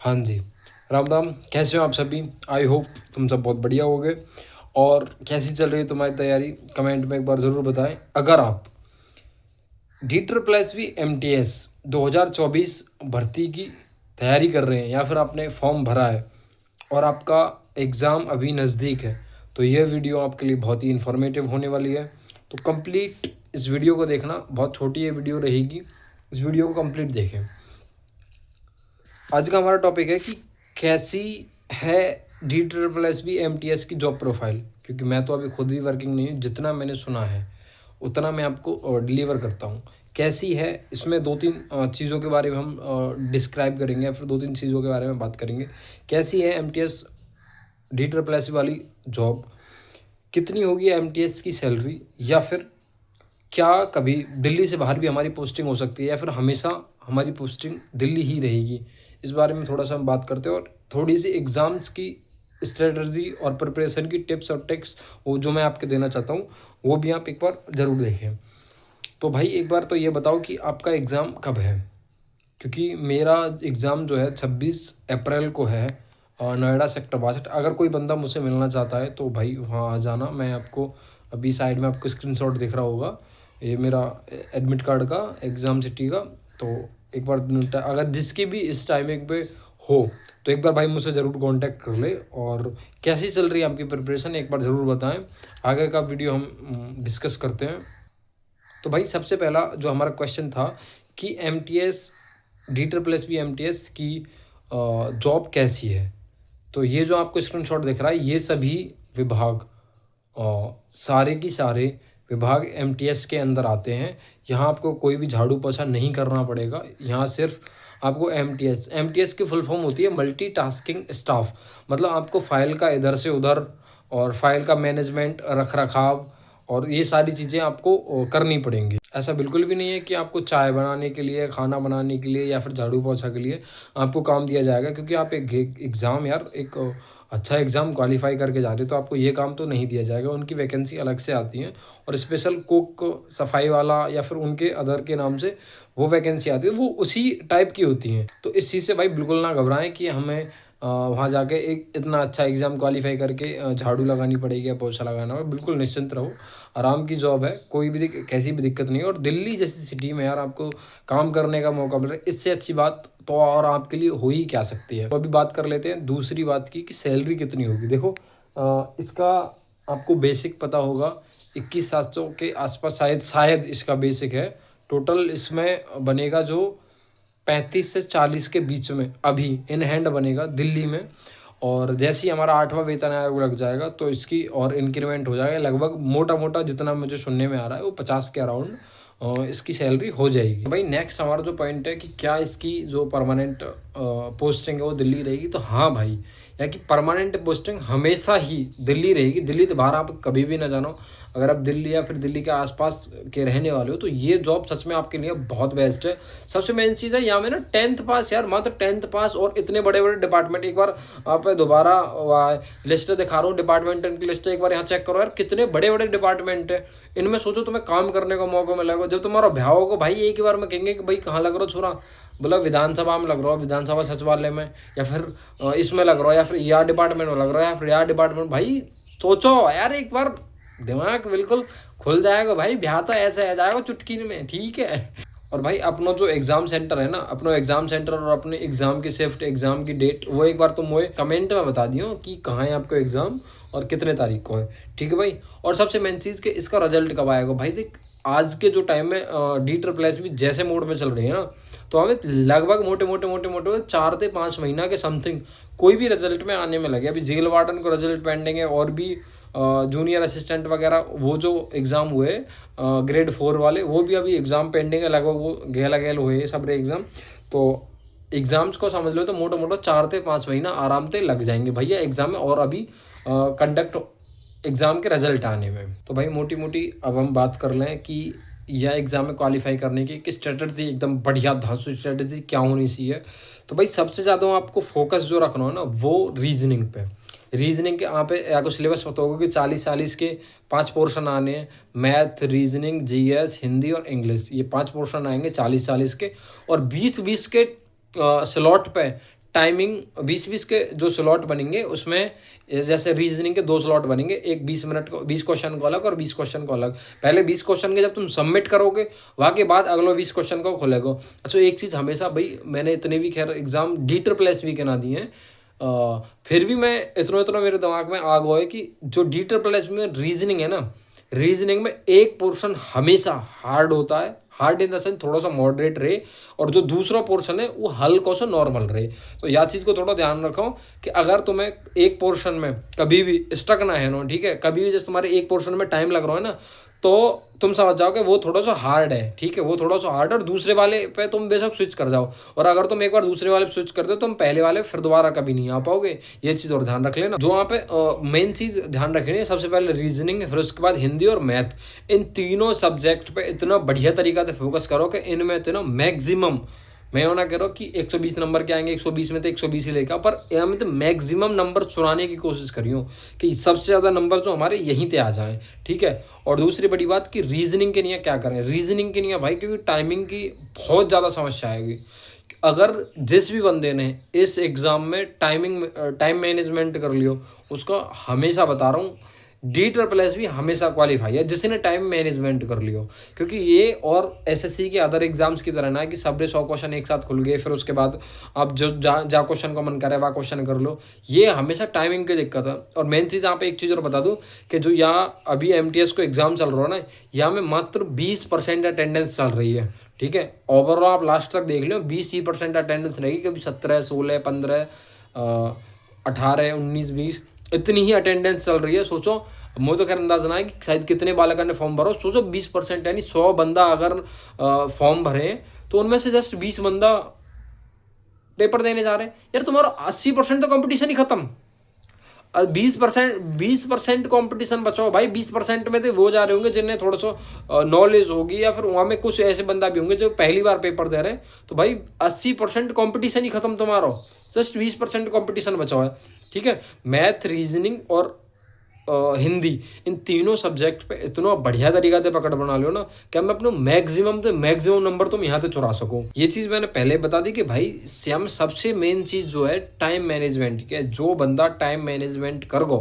हाँ जी, राम राम। कैसे हो आप सभी? आई होप तुम सब बहुत बढ़िया होगे। और कैसी चल रही है तुम्हारी तैयारी? कमेंट में एक बार ज़रूर बताएं। अगर आप DSSSB-MTS 2024 भर्ती की तैयारी कर रहे हैं या फिर आपने फॉर्म भरा है और आपका एग्ज़ाम अभी नज़दीक है, तो यह वीडियो आपके लिए बहुत ही इन्फॉर्मेटिव होने वाली है। तो कंप्लीट इस वीडियो को देखना। बहुत छोटी ये वीडियो रहेगी, इस वीडियो को कंप्लीट देखें। आज का हमारा टॉपिक है कि कैसी है DSSSB-MTS की जॉब प्रोफाइल। क्योंकि मैं तो अभी खुद भी वर्किंग नहीं हूँ, जितना मैंने सुना है उतना मैं आपको डिलीवर करता हूँ। कैसी है, इसमें दो तीन चीज़ों के बारे में हम डिस्क्राइब करेंगे या फिर दो तीन चीज़ों के बारे में बात करेंगे। कैसी है MTS DSSSB वाली जॉब, कितनी होगी MTS की सैलरी, या फिर क्या कभी दिल्ली से बाहर भी हमारी पोस्टिंग हो सकती है या फिर हमेशा हमारी पोस्टिंग दिल्ली ही रहेगी। इस बारे में थोड़ा सा हम बात करते हैं और थोड़ी सी एग्ज़ाम्स की स्ट्रेटजी और प्रिपरेशन की टिप्स और टिक्स वो जो मैं आपके देना चाहता हूँ, वो भी आप एक बार ज़रूर देखें। तो भाई एक बार तो ये बताओ कि आपका एग्ज़ाम कब है? क्योंकि मेरा एग्ज़ाम जो है 26 अप्रैल को है, नोएडा सेक्टर 62। अगर कोई बंदा मुझसे मिलना चाहता है तो भाई वहाँ आ जाना। मैं आपको अभी साइड में आपको स्क्रीनशॉट दिख रहा होगा, ये मेरा एडमिट कार्ड का, एग्ज़ाम सिटी का। तो एक बार अगर जिसकी भी इस टाइमिंग पे हो तो एक बार भाई मुझसे ज़रूर कांटेक्ट कर ले। और कैसी चल रही है आपकी प्रिपरेशन, एक बार ज़रूर बताएं। आगे का वीडियो हम डिस्कस करते हैं। तो भाई सबसे पहला जो हमारा क्वेश्चन था कि DSSSB-MTS की जॉब कैसी है। तो ये जो आपको स्क्रीनशॉट दिख रहा है, ये सभी विभाग, सारे की सारे विभाग MTS के अंदर आते हैं। यहाँ आपको कोई भी झाड़ू पोछा नहीं करना पड़ेगा। यहाँ सिर्फ आपको MTS की फुल फॉर्म होती है मल्टीटास्किंग स्टाफ। मतलब आपको फाइल का इधर से उधर और फाइल का मैनेजमेंट, रख रखाव और ये सारी चीज़ें आपको करनी पड़ेंगी। ऐसा बिल्कुल भी नहीं है कि आपको चाय बनाने के लिए, खाना बनाने के लिए या फिर झाड़ू पोछा के लिए आपको काम दिया जाएगा। क्योंकि आप एक एग्ज़ाम, यार एक अच्छा एग्ज़ाम क्वालिफाई करके जा रहे हो, तो आपको ये काम तो नहीं दिया जाएगा। उनकी वैकेंसी अलग से आती हैं और स्पेशल कुक, सफाई वाला या फिर उनके अदर के नाम से वो वैकेंसी आती है, वो उसी टाइप की होती हैं। तो इस चीज़ से भाई बिल्कुल ना घबराएं कि हमें वहाँ जाके एक इतना अच्छा एग्ज़ाम क्वालिफाई करके झाड़ू लगानी पड़ेगी या पोछा लगाना होगा। बिल्कुल निश्चिंत रहो, आराम की जॉब है, कोई भी कैसी भी दिक्कत नहीं है। और दिल्ली जैसी सिटी में यार आपको काम करने का मौका मिल रहा है, इससे अच्छी बात तो और आपके लिए हो ही क्या सकती है। तो अभी बात कर लेते हैं दूसरी बात की कि सैलरी कितनी होगी। देखो इसका आपको बेसिक पता होगा, 21,700 के आसपास शायद इसका बेसिक है। टोटल इसमें बनेगा जो 35 से 40 के बीच में अभी इन हैंड बनेगा दिल्ली में। और जैसे ही हमारा 8वां वेतन आयोग लग जाएगा तो इसकी और इंक्रीमेंट हो जाएगा। लगभग मोटा मोटा जितना मुझे सुनने में आ रहा है वो 50 के अराउंड इसकी सैलरी हो जाएगी। भाई नेक्स्ट हमारा जो पॉइंट है कि क्या इसकी जो परमानेंट पोस्टिंग है वो दिल्ली रहेगी। तो हाँ भाई, या कि परमानेंट पोस्टिंग हमेशा ही दिल्ली रहेगी। दिल्ली तो बाहर आप कभी भी ना जानो। अगर आप दिल्ली या फिर दिल्ली के आसपास के रहने वाले हो तो ये जॉब सच में आपके लिए बहुत बेस्ट है। सबसे मेन चीज़ है यहाँ में ना 10th पास, यार मात्र 10th पास और इतने बड़े बड़े डिपार्टमेंट। एक बार आप दोबारा लिस्ट दिखा रहा हूँ, डिपार्टमेंट की लिस्ट एक बार यहाँ चेक करो यार, कितने बड़े बड़े डिपार्टमेंट है। इनमें सोचो तुम्हें काम करने का मौका मिलेगा। जब तुम्हारा ब्याह होगा भाई, एक ही बार में कहेंगे कि भाई कहाँ लग रहा हो छोरा, बोला विधानसभा में लग रहा हो, विधानसभा सचिवालय में, या फिर इसमें लग रहा हो, या फिर ER डिपार्टमेंट में लग रहा हो, या फिर ER डिपार्टमेंट। भाई सोचो यार, एक बार दिमाग बिल्कुल खुल जाएगा भाई। ब्याह तो ऐसे आ जाएगा चुटकी में, ठीक है। और भाई अपना जो एग्जाम सेंटर है ना, अपना एग्जाम सेंटर और अपने एग्जाम की शिफ्ट, एग्जाम की डेट, वो एक बार तुम मुझे कमेंट में बता दियो कि कहाँ है आपका एग्जाम और कितने तारीख को है, ठीक है भाई। और सबसे मेन चीज़ कि इसका रिजल्ट कब आएगा भाई। देख आज के जो टाइम में DSSSB जैसे मोड में चल रही है ना, तो हमें लगभग मोटे मोटे मोटे मोटे 4 से 5 महीना के समथिंग कोई भी रिजल्ट में आने में लगे। अभी जेल वार्डन को रिजल्ट पेंडिंग है, और भी जूनियर असिस्टेंट वगैरह वो जो एग्ज़ाम हुए ग्रेड 4 वाले, वो भी अभी एग्ज़ाम पेंडिंग है। लगभग वो गेला गेल हुए सब एग्ज़ाम। तो एग्ज़ाम्स को समझ लो तो मोटा मोटा 4 से 5 महीना आराम से लग जाएंगे भैया एग्ज़ाम में, और अभी कंडक्ट एग्ज़ाम के रिजल्ट आने में। तो भाई मोटी मोटी अब हम बात कर लें कि यह एग्ज़ाम में क्वालिफाई करने की स्ट्रेटजी, एकदम बढ़िया धांसू स्ट्रेटजी क्या होनी चाहिए। तो भाई सबसे ज़्यादा आपको फोकस जो रखना है ना, वो रीजनिंग पे। रीजनिंग के यहाँ पे आपको सिलेबस पता होगा कि 40-40 के 5 पोर्शन आने हैं। मैथ, रीजनिंग, GS, हिंदी और इंग्लिश, ये 5 पोर्शन आएंगे 40-40 के। और 20-20 के स्लॉट पे टाइमिंग 20-20 के जो स्लॉट बनेंगे उसमें जैसे रीजनिंग के 2 स्लॉट बनेंगे, एक 20 मिनट को 20 क्वेश्चन को अलग और 20 क्वेश्चन को अलग। पहले 20 क्वेश्चन के जब तुम सबमिट करोगे वहाँ के बाद अगले 20 क्वेश्चन को खोलेगा। अच्छा एक चीज़ हमेशा भाई, मैंने इतने भी खैर एग्जाम DSSS के ना दिए हैं, फिर भी मैं इतना मेरे दिमाग में आ गया है कि जो DSSS में रीजनिंग है ना, रीजनिंग में एक पोर्शन हमेशा हार्ड होता है, हार्ड इन द सेंस थोड़ा सा मॉडरेट रहे, और जो दूसरा पोर्शन है वो हल्का सा नॉर्मल रहे। तो यह चीज़ को थोड़ा ध्यान रखो कि अगर तुम्हें एक पोर्शन में कभी भी स्टक ना है ना, ठीक है, कभी भी जैसे तुम्हारे एक पोर्शन में टाइम लग रहा है ना, तो तुम समझ जाओगे वो थोड़ा सा हार्ड है, ठीक है, वो थोड़ा सा हार्ड, और दूसरे वाले पे तुम बेशक स्विच कर जाओ, और अगर तुम एक बार दूसरे वाले पे स्विच कर दो तुम पहले वाले फिर दोबारा कभी नहीं आ पाओगे। ये चीज़ और ध्यान रख लेना। जो वहाँ पे मेन चीज़ ध्यान रखनी है, सबसे पहले रीजनिंग, फिर उसके बाद हिंदी और मैथ, इन तीनों सब्जेक्ट पे इतना बढ़िया तरीका से फोकस करो कि इनमें तो ना मैक्सिमम, मैं ना कह रहा हूँ कि 120 नंबर के आएंगे, 120 में तो 120 ही लेगा, पर यहाँ में तो मैक्सिमम नंबर चुराने की कोशिश करियो कि सबसे ज़्यादा नंबर जो हमारे यहीं पे आ जाएं, ठीक है। और दूसरी बड़ी बात कि रीजनिंग के लिए क्या करें, रीजनिंग के लिए भाई क्योंकि टाइमिंग की बहुत ज़्यादा समस्या आएगी। अगर जिस भी बंदे ने इस एग्ज़ाम में टाइम मैनेजमेंट कर लियो, उसका हमेशा बता रहा हूँ DSSS भी हमेशा क्वालिफाई है जिसने टाइम मैनेजमेंट कर लियो। क्योंकि ये और SSC के अदर एग्जाम्स की तरह ना है कि सबरे 100 क्वेश्चन एक साथ खुल गए फिर उसके बाद आप जो जा क्वेश्चन को मन करे वह क्वेश्चन कर लो। ये हमेशा टाइमिंग की दिक्कत है। और मेन चीज़ यहाँ पे एक चीज़ और बता दूँ कि जो यहाँ अभी MTS को एग्ज़ाम चल रहा है ना, यहाँ में मात्र 20% अटेंडेंस चल रही है, ठीक है। ओवरऑल आप लास्ट तक देख लो 20% अटेंडेंस रहेगी, कभी 17, 16, 15, 18, 19, 20 इतनी ही अटेंडेंस चल रही है। सोचो, मुझे तो खैर अंदाजा ना है कि शायद कितने बालक ने फॉर्म भरो, सोचो 20% यानी 100 बंदा अगर फॉर्म भरे तो उनमें से जस्ट 20 बंदा पेपर देने जा रहे हैं। यार तुम्हारा 80% तो कंपटीशन ही खत्म। 20% कंपटीशन बचाओ भाई। 20% में तो वो जा रहे होंगे जिन्हें थोड़ा सा नॉलेज होगी, या फिर वहाँ में कुछ ऐसे बंदा भी होंगे जो पहली बार पेपर दे रहे हैं। तो भाई 80% कंपटीशन ही खत्म तुम्हारा, जस्ट 20% कंपटीशन बचा हुआ है, ठीक है। मैथ, रीजनिंग और हिंदी, इन तीनों सब्जेक्ट पे इतना बढ़िया तरीका से पकड़ बना लो ना कि मैं अपने मैक्सिमम नंबर तुम यहाँ से चुरा सको। ये चीज़ मैंने पहले बता दी कि भाई श्याम सबसे मेन चीज़ जो है टाइम मैनेजमेंट की है। जो बंदा टाइम मैनेजमेंट कर गो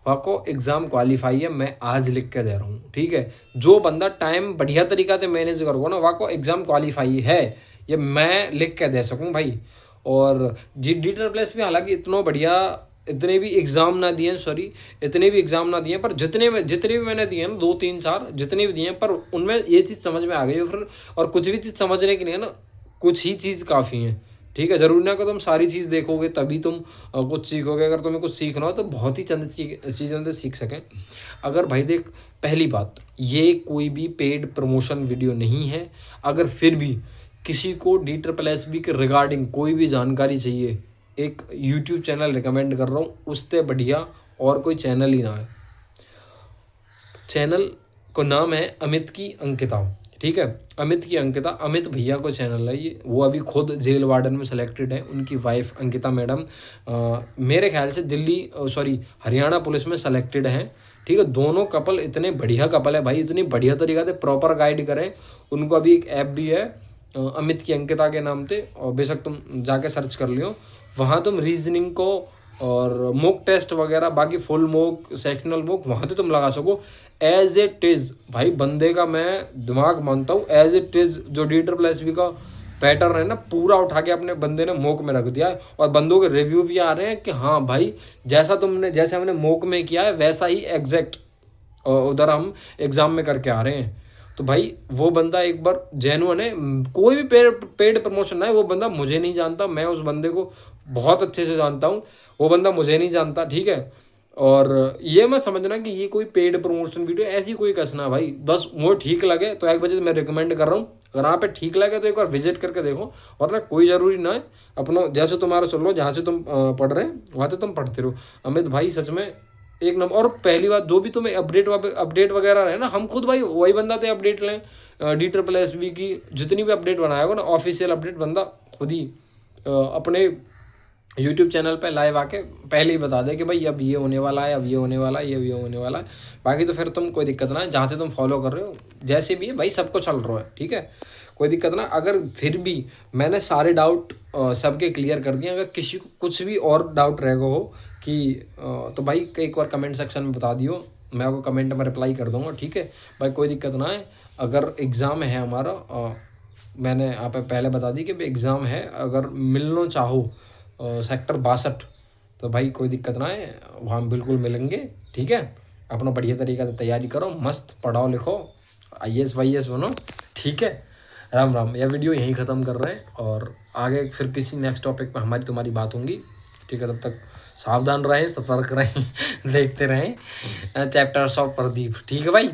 वाको एग्जाम क्वालिफाई है, मैं आज लिख के दे रहा हूँ, ठीक है। जो बंदा टाइम बढ़िया तरीका से मैनेज कर गो ना वाको एग्जाम क्वालिफाई है, ये मैं लिख के दे सकूँ भाई। और DSSS भी हालांकि इतना बढ़िया इतने भी एग्ज़ाम ना दिए, इतने भी एग्ज़ाम ना दिए, पर जितने भी मैंने दिए ना 2, 3, 4 जितने भी दिए, पर उनमें ये चीज़ समझ में आ गई फिर। और कुछ भी चीज़ समझने के लिए ना कुछ ही चीज़ काफ़ी है, ठीक है। ज़रूरी ना कि तुम सारी चीज़ देखोगे तभी तुम कुछ सीखोगे। अगर तुम्हें कुछ सीखना हो तो बहुत ही चंद चीज़ों से सीख सकें। अगर भाई देख, पहली बात, ये कोई भी पेड प्रमोशन वीडियो नहीं है। अगर फिर भी किसी को DSSS के रिगार्डिंग कोई भी जानकारी चाहिए, एक YouTube चैनल रिकमेंड कर रहा हूँ, उससे बढ़िया और कोई चैनल ही ना है। चैनल को नाम है अमित की अंकिता, ठीक है। अमित की अंकिता, अमित भैया को चैनल है ये, वो अभी खुद जेल वार्डन में सेलेक्टेड है। उनकी वाइफ अंकिता मैडम मेरे ख्याल से हरियाणा पुलिस में सेलेक्टेड हैं, ठीक है। दोनों कपल इतने बढ़िया कपल है भाई, इतनी बढ़िया तरीका से प्रॉपर गाइड करें। उनको अभी एक ऐप भी है अमित की अंकिता के नाम से, और बेशक तुम जाके सर्च कर लियो। वहाँ तुम रीजनिंग को और मॉक टेस्ट वगैरह, बाकी फुल मॉक, सेक्शनल मॉक, वहाँ तो तुम लगा सको एज इट इज़। भाई बंदे का मैं दिमाग मानता हूँ, एज इट इज़ जो DSSS का पैटर्न है ना पूरा उठा के अपने बंदे ने मॉक में रख दिया है। और बंदों के रिव्यू भी आ रहे हैं कि हाँ भाई जैसे हमने मॉक में किया है वैसा ही एग्जैक्ट उधर हम एग्ज़ाम में करके आ रहे हैं। तो भाई वो बंदा एक बार जेन्युइन है, कोई भी पेड प्रमोशन ना है। वो बंदा मुझे नहीं जानता, मैं उस बंदे को बहुत अच्छे से जानता हूँ, वो बंदा मुझे नहीं जानता, ठीक है। और ये मत समझना कि ये कोई पेड प्रमोशन वीडियो, ऐसी कोई कसना भाई, बस वो ठीक लगे तो एक वजह से मैं रिकमेंड कर रहा हूँ। अगर यहाँ पे ठीक लगे तो एक बार विजिट करके देखो, वरना कोई ज़रूरी ना है। अपना जैसे तुम्हारा चल लो, जहाँ से तुम पढ़ रहे हैं वहाँ से तुम पढ़ते रहो। अमित भाई सच में एक नंबर। और पहली बात, जो भी तुम्हें अपडेट वगैरह है ना, हम खुद भाई वही बंदा थे अपडेट लें। DSSS की जितनी भी अपडेट बनाया होगा ना, ऑफिशियल अपडेट बंदा खुद ही अपने यूट्यूब चैनल पे लाइव आके पहले ही बता दे कि भाई अब ये होने वाला है, अब ये होने वाला है, ये होने वाला है। बाकी तो फिर तुम कोई दिक्कत ना है, जहाँ से तुम फॉलो कर रहे हो जैसे भी है भाई सबको चल रहा है, ठीक है, कोई दिक्कत ना। अगर फिर भी मैंने सारे डाउट सबके क्लियर कर दिए, अगर किसी को कुछ भी और डाउट रहेगा हो कि तो भाई एक बार कमेंट सेक्शन में बता दियो, मैं आपको कमेंट में रिप्लाई कर दूंगा, ठीक है भाई, कोई दिक्कत ना है। अगर एग्ज़ाम है हमारा, मैंने आप पहले बता दी कि एग्ज़ाम है, अगर मिलना चाहो सेक्टर 62, तो भाई कोई दिक्कत ना है, वहाँ बिल्कुल मिलेंगे, ठीक है। अपना बढ़िया तरीक़े से तैयारी करो, मस्त पढ़ाओ लिखो, IAS वाईएएस बनो, ठीक है। राम राम। यह वीडियो यहीं ख़त्म कर रहे हैं और आगे फिर किसी नेक्स्ट टॉपिक पर हमारी तुम्हारी बात होंगी, ठीक है। तब तक सावधान रहें, सतर्क रहें देखते रहें चैप्टर्स ऑफ प्रदीप, ठीक है भाई।